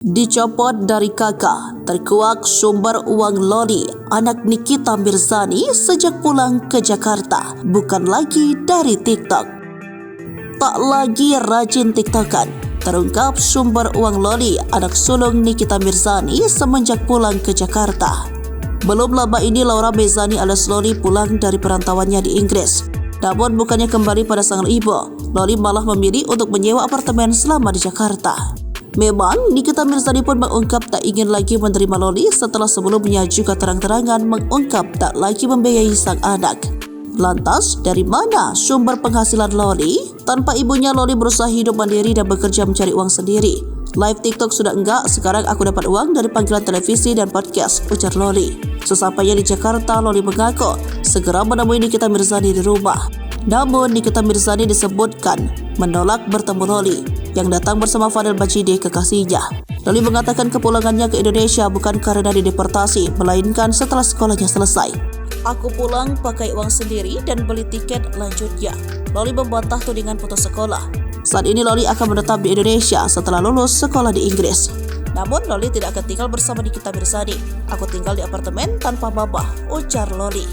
Dicopot dari kakak, terkuak sumber uang Loli, anak Nikita Mirzani sejak pulang ke Jakarta, bukan lagi dari TikTok. Tak lagi rajin TikTokan, terungkap sumber uang Loli, anak sulung Nikita Mirzani semenjak pulang ke Jakarta. Belum lama ini Laura Mirzani alias Loli pulang dari perantauannya di Inggris. Namun bukannya kembali pada sang ibu, Loli malah memilih untuk menyewa apartemen selama di Jakarta. Memang Nikita Mirzani pun mengungkap tak ingin lagi menerima Loli setelah sebelumnya juga terang-terangan mengungkap tak lagi membiayai sang anak. Lantas, dari mana sumber penghasilan Loli? Tanpa ibunya, Loli berusaha hidup mandiri dan bekerja mencari uang sendiri. Live TikTok sudah enggak, sekarang aku dapat uang dari panggilan televisi dan podcast, ujar Loli. Sesampainya di Jakarta, Loli mengaku segera menemui Nikita Mirzani di rumah. Namun Nikita Mirzani disebutkan menolak bertemu Loli yang datang bersama Fadel Bajide kekasihnya. Loli mengatakan kepulangannya ke Indonesia bukan karena dideportasi, melainkan setelah sekolahnya selesai. Aku pulang pakai uang sendiri dan beli tiket lanjutnya. Loli membantah tudingan putus sekolah. Saat ini Loli akan menetap di Indonesia setelah lulus sekolah di Inggris. Namun Loli tidak akan tinggal bersama Nikita Mirzani. Aku tinggal di apartemen tanpa babah, ujar Loli.